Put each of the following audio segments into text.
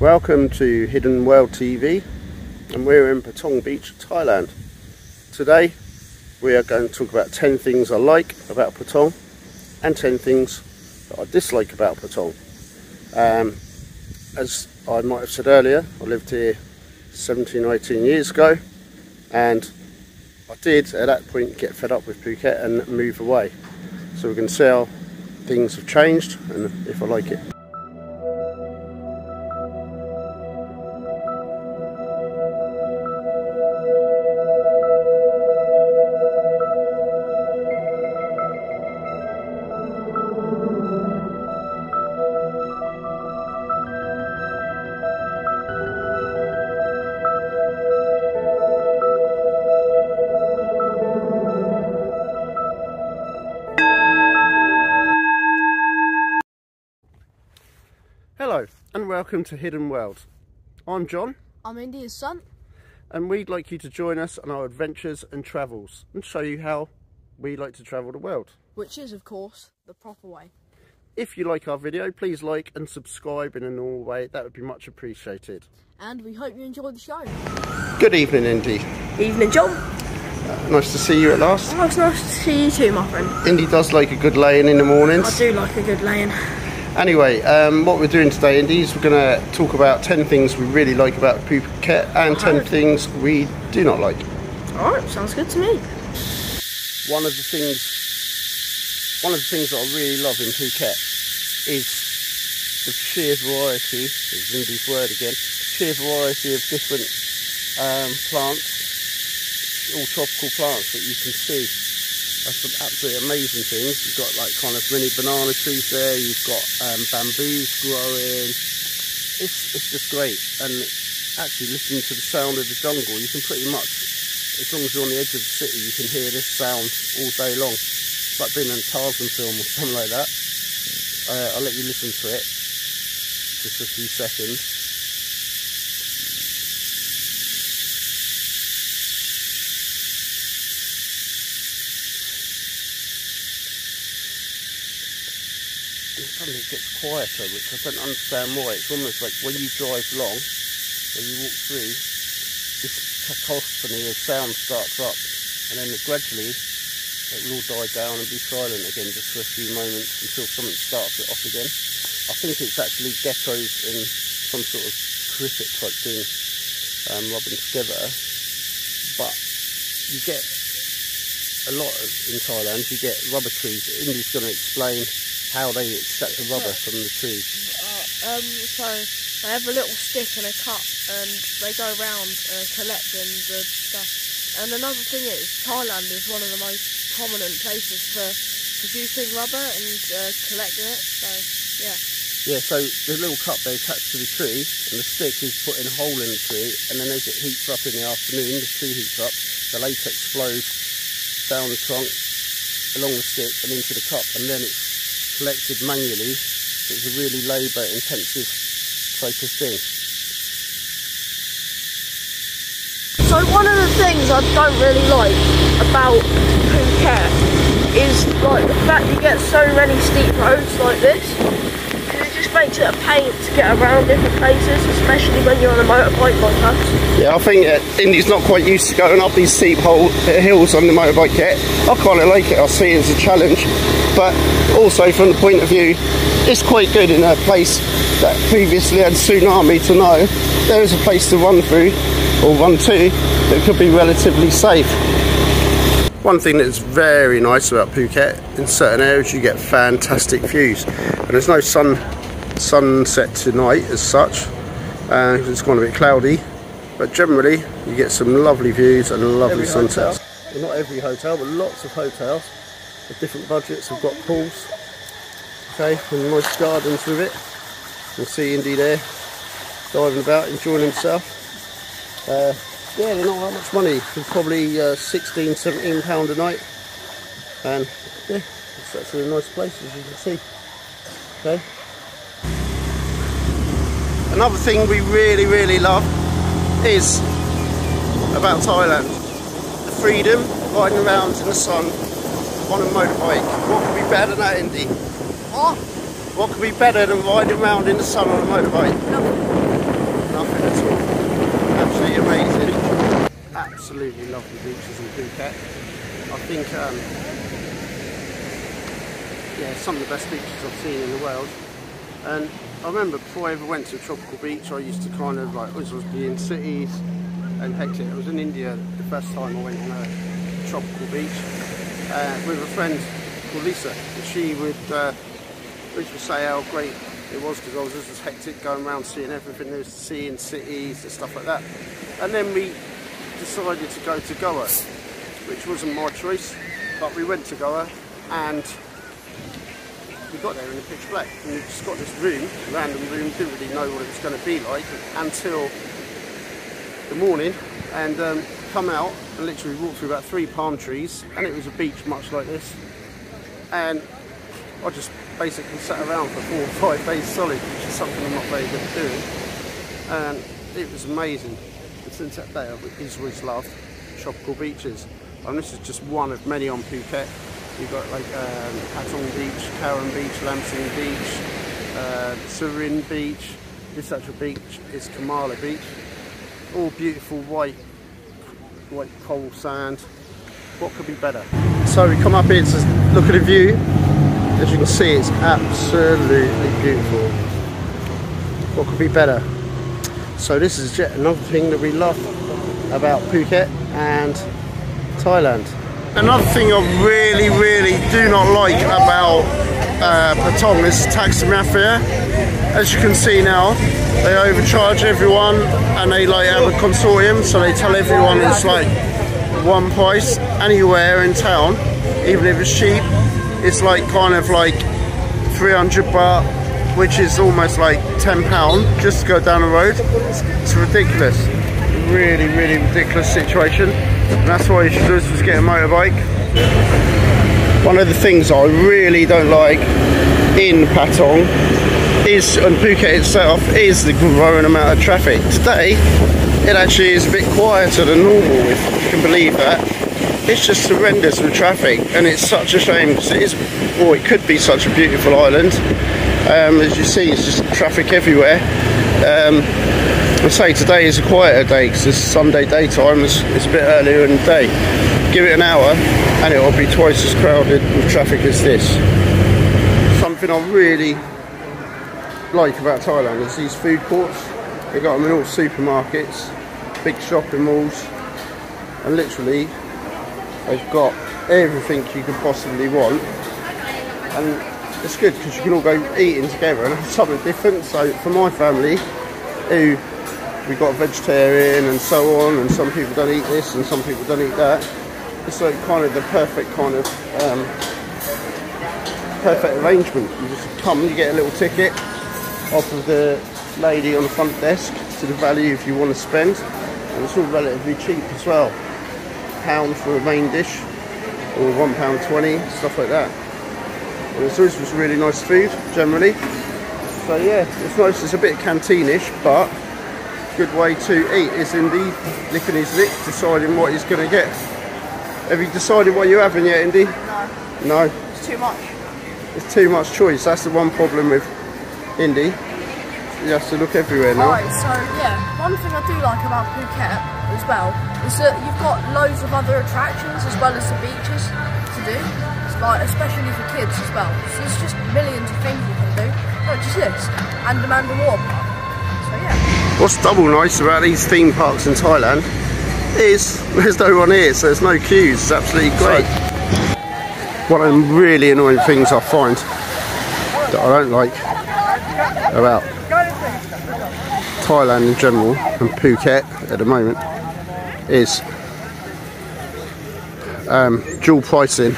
Welcome to Hidden World TV, and we're in Patong Beach, Thailand. Today we are going to talk about 10 things I like about Patong and 10 things that I dislike about Patong. As I might have said earlier, I lived here 17 or 18 years ago, and I did at that point get fed up with Phuket and move away. So we're going to see how things have changed and if I like it. Hello and welcome to Hidden World. I'm John. I'm India's son. And we'd like you to join us on our adventures and travels and show you how we like to travel the world. Which is, of course, the proper way. If you like our video, please like and subscribe in a normal way. That would be much appreciated. And we hope you enjoy the show. Good evening, Indy. Evening, John. Nice to see you at last. Oh, it's nice to see you too, my friend. Indy does like a good lay-in in the mornings. I do like a good lay-in. Anyway, what we're doing today, Indy, is we're going to talk about 10 things we really like about Phuket and 10 things we do not like. Alright, sounds good to me. One of the things that I really love in Phuket is the sheer variety, there's Indy's word again, sheer variety of different plants, all tropical plants that you can see. That's some absolutely amazing things. You've got like kind of mini banana trees there, you've got bamboos growing. It's just great, and actually listening to the sound of the jungle, you can pretty much, as long as you're on the edge of the city, you can hear this sound all day long. It's like being in a Tarzan film or something like that. I'll let you listen to it just for a few seconds. Suddenly it gets quieter, which I don't understand why. It's almost like when you drive along, when you walk through, this cacophony of sound starts up, and then gradually it will all die down and be silent again just for a few moments until something starts it off again. I think it's actually geckos in some sort of cricket type thing rubbing together, but you get a lot in Thailand, you get rubber trees. Indy's going to explain how they extract the rubber from the trees. So they have a little stick and a cup, and they go around collecting the stuff. And another thing is, Thailand is one of the most prominent places for producing rubber and collecting it. So yeah. Yeah. So the little cup they attach to the tree, and the stick is put in a hole in the tree, and then as it heats up in the afternoon, the tree heats up, the latex flows down the trunk, along the stick, and into the cup, and then it's collected manually. It's a really labour intensive type of thing. So one of the things I don't really like about Phuket is like the fact you get so many steep roads like this. It just makes it a pain to get around different places, especially when you're on a motorbike like us. Yeah, I think Indy's not quite used to going up these steep hills on the motorbike yet. I kind of like it, I see it as a challenge, but also from the point of view, it's quite good in a place that previously had tsunami to know there is a place to run through, or run to, that could be relatively safe. One thing that's very nice about Phuket, in certain areas you get fantastic views, and there's no sunset tonight as such, it's gone a bit cloudy, but generally you get some lovely views and lovely sunsets. Well, not every hotel, but lots of hotels with different budgets have got pools, okay, and nice gardens with it. You can see Indy there diving about, enjoying himself. Yeah, they're not that much money. It's probably £16, £17 a night, and yeah, it's actually a nice place, as you can see. Okay. Another thing we really love is about Thailand, the freedom of riding around in the sun on a motorbike. What could be better than that, Indy? What could be better than riding around in the sun on a motorbike? think, yeah, some of the best beaches I've seen in the world. And I remember before I ever went to a tropical beach, I used to kind of like, always be in cities and hectic. I was in India the first time I went on a tropical beach with a friend called Lisa. And she would say how great it was because I was just as hectic going around seeing everything there was to see in cities and stuff like that. And then we decided to go to Goa, which wasn't my choice, but we went to Goa and we got there in the pitch black, and we just got this room, random room, didn't really know what it was going to be like until the morning, and come out and literally walked through about 3 palm trees, and it was a beach much like this, and I just basically sat around for 4 or 5 days solid, which is something I'm not very good at doing, and it was amazing. And since that day I've always loved tropical beaches, and this is just one of many on Phuket. You've got like Patong Beach, Karan Beach, Lamsing Beach, Surin Beach. This actual beach is Kamala Beach. All beautiful white coral sand. What could be better? So we come up here to look at the view. As you can see, it's absolutely beautiful. What could be better? So this is yet another thing that we love about Phuket and Thailand. Another thing I really do not like about Patong is taxi mafia. As you can see now, they overcharge everyone and they like have a consortium, so they tell everyone it's like one price anywhere in town, even if it's cheap. It's like kind of like 300 baht, which is almost like £10 just to go down the road. It's ridiculous. Really ridiculous situation. And that's why you should do is get a motorbike. One of the things I really don't like in Patong is, on Phuket itself, is the growing amount of traffic. Today it actually is a bit quieter than normal, if you can believe that. It's just horrendous with traffic, and it's such a shame because it is, or it could be, such a beautiful island. As you see, it's just traffic everywhere. I say today is a quieter day because it's Sunday daytime, it's a bit earlier in the day. Give it an hour and it will be twice as crowded with traffic as this. Something I really like about Thailand is these food courts. They got them in all supermarkets, big shopping malls, and literally they've got everything you could possibly want, and it's good because you can all go eating together and have something different. So for my family, who we've got a vegetarian and so on, and some people don't eat this and some people don't eat that, it's like kind of the perfect kind of perfect arrangement. You just come, you get a little ticket off of the lady on the front desk to the value if you want to spend, and it's all relatively cheap as well. £1 for a main dish or £1.20, stuff like that. And it's always just really nice food generally. So yeah, it's nice. It's a bit canteenish, but good way to eat is Indy licking his lips, deciding what he's going to get. Have you decided what you're having yet, Indy? No. No? It's too much. It's too much choice. That's the one problem with Indy. You have to look everywhere now. Alright, so yeah, one thing I do like about Phuket as well is that you've got loads of other attractions as well as the beaches to do. It's like, especially for kids as well. So there's just millions of things you can do. Not just this, and the Water Park. So yeah. What's double nice about these theme parks in Thailand is there's no one here, so there's no queues. It's absolutely great. One of the really annoying things I find that I don't like about Thailand in general and Phuket at the moment is dual pricing.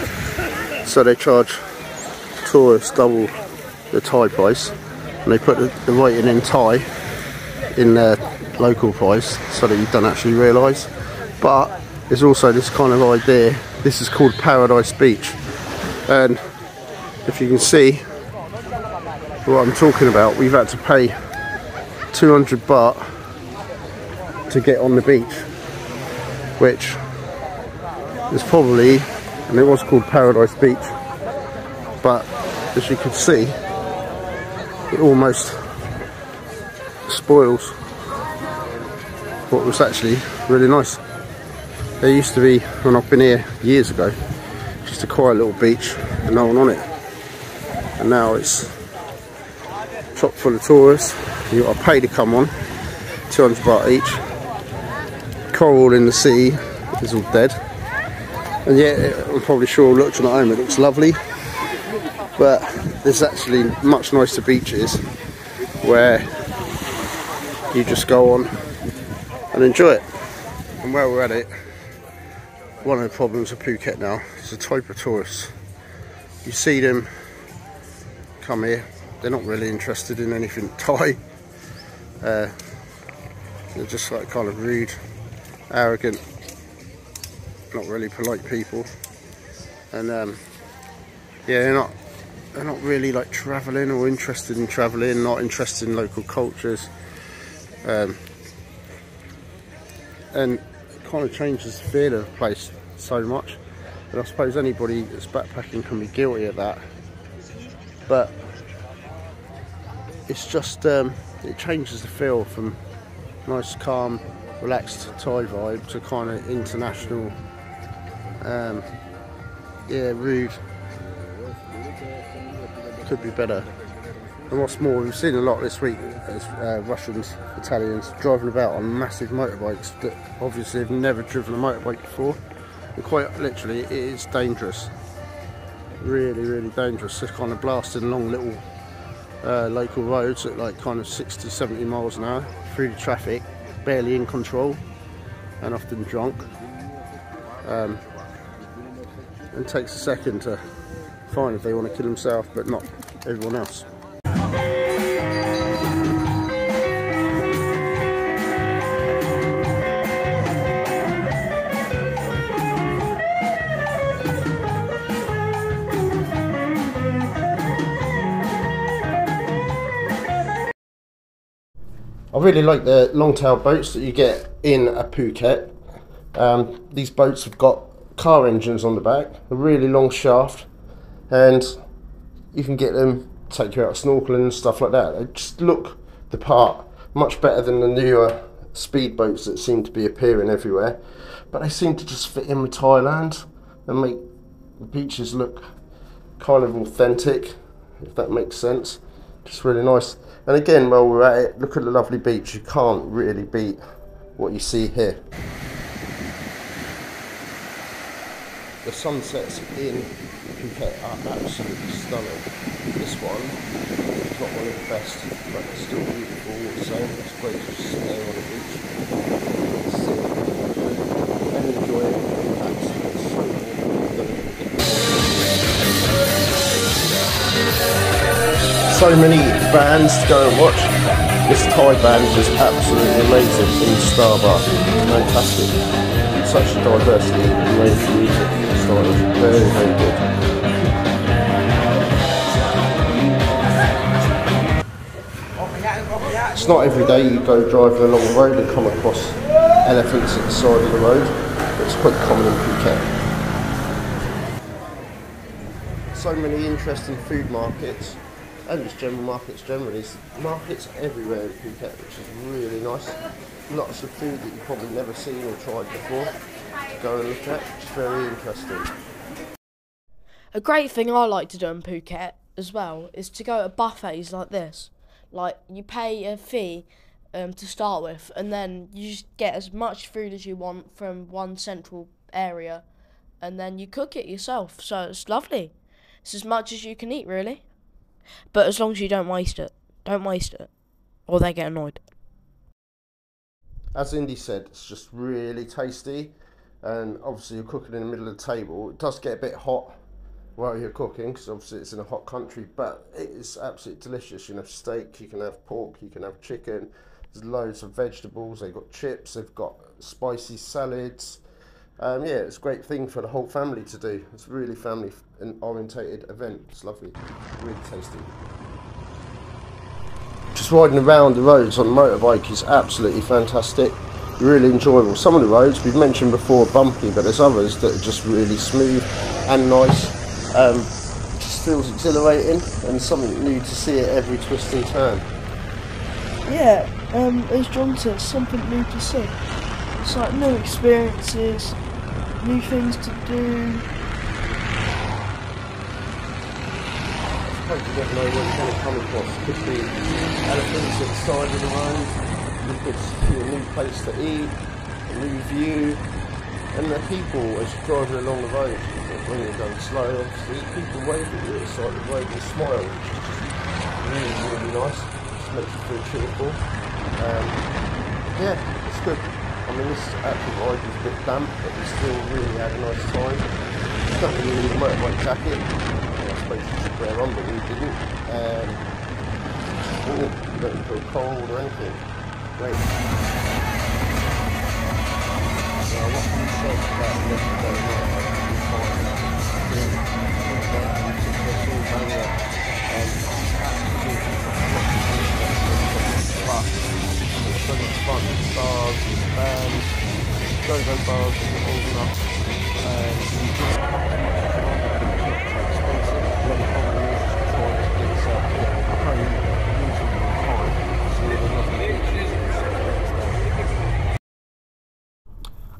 So they charge tourists double the Thai price, and they put the rating in Thai in their local price so that you don't actually realise. But there's also this kind of idea. This is called Paradise Beach, and if you can see what I'm talking about, we've had to pay 200 baht to get on the beach, which is probably, and it was called Paradise Beach, but as you can see, it almost spoils what was actually really nice. There used to be, when I've been here years ago, Just a quiet little beach with no one on it. And now it's chock full of tourists. You've got to pay to come on, 200 baht each. Coral in the sea is all dead. And yet, I'm probably sure looking at home it looks lovely. But there's actually much nicer beaches where you just go on and enjoy it. And while we're at it, one of the problems with Phuket now is the type of tourists. You see them come here, they're not really interested in anything Thai. They're just like kind of rude, arrogant, not really polite people. And yeah, they're not really like travelling or interested in travelling, not interested in local cultures. And it kind of changes the feel of the place so much. And I suppose anybody that's backpacking can be guilty of that. But it's just, it changes the feel from nice, calm, relaxed Thai vibe to kind of international, yeah, rude. Could be better. And what's more, we've seen a lot this week as Russians, Italians driving about on massive motorbikes that obviously have never driven a motorbike before. And quite literally, it is dangerous. Really, really dangerous. They're kind of blasting along little local roads at like kind of 60, 70 miles an hour through the traffic, barely in control and often drunk. And takes a second to find if they want to kill themselves, but not everyone else. I really like the long-tail boats that you get in a Phuket. These boats have got car engines on the back, a really long shaft, and you can get them, take you out snorkeling and stuff like that. They just look the part, much better than the newer speedboats that seem to be appearing everywhere. But they seem to just fit in with Thailand and make the beaches look kind of authentic, if that makes sense. Just really nice. And again, while we're at it, look at the lovely beach. You can't really beat what you see here. The sunsets in Phuket are absolutely stunning. This one is not one of the best, but it's still beautiful all the same. It's great to just sit there on the beach, sit and enjoy it. Absolutely so warm. So many bands to go and watch. This Thai band is absolutely amazing in Starbucks. Fantastic. Such a diversity in range of music styles. Very, very good. It's not every day you go driving along the road and come across elephants at the side of the road, but it's quite common in Phuket. So many interesting food markets. And just general markets generally. There's markets everywhere in Phuket, which is really nice. Lots of food that you've probably never seen or tried before. Go and look at. It's very interesting. A great thing I like to do in Phuket as well is to go to buffets like this. Like, you pay a fee to start with, and then you just get as much food as you want from one central area, and then you cook it yourself. So it's lovely. It's as much as you can eat, really. But as long as you don't waste it. Don't waste it, or they get annoyed. As Indy said, it's just really tasty, and obviously you're cooking in the middle of the table. It does get a bit hot while you're cooking, because obviously it's in a hot country, but it is absolutely delicious. You can have steak, you can have pork, you can have chicken. There's loads of vegetables. They've got chips, they've got spicy salads. Yeah, it's a great thing for the whole family to do. It's a really family orientated event. It's lovely, really tasty. Just riding around the roads on a motorbike is absolutely fantastic, really enjoyable. Some of the roads we've mentioned before are bumpy, but there's others that are just really smooth and nice. Just feels exhilarating and something new to see at every twist and turn. Yeah, as John said, something new to see. It's like new experiences, new things to do, suppose you never know what you're going to come across. Could be elephants at the side of the road, you could see a new place to eat, a new view, and the people as you're driving along the road, when you're going slow, obviously, people wave at you at the side of the road and smile, which is just really, really nice. Just makes you feel cheerful. Yeah, it's good. I mean, this actual ride was a bit damp, but we still really had a nice time. Don't really need a motorbike jacket. I suppose you should wear on, but we didn't. You don't feel cold or anything. Great. Now, what can you say about the legendary motorbike? But it's so much fun. Stars, bands, go-go bars, all up.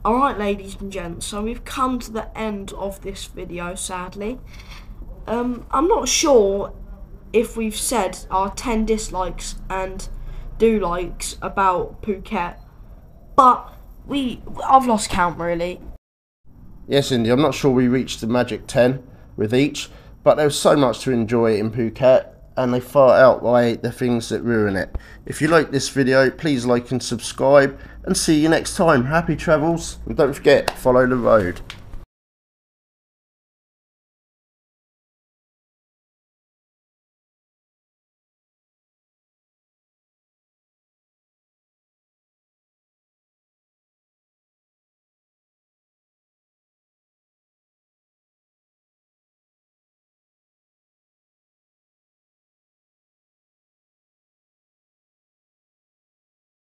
Alright, ladies and gents, so we've come to the end of this video, sadly. I'm not sure if we've said our 10 dislikes and do likes about Phuket, but I've lost count, really. Yes, Indy, I'm not sure we reached the magic 10 with each, but there was so much to enjoy in Phuket, and they far outweigh the things that ruin it. If you like this video, please like and subscribe, and see you next time. Happy travels, and don't forget, follow the road.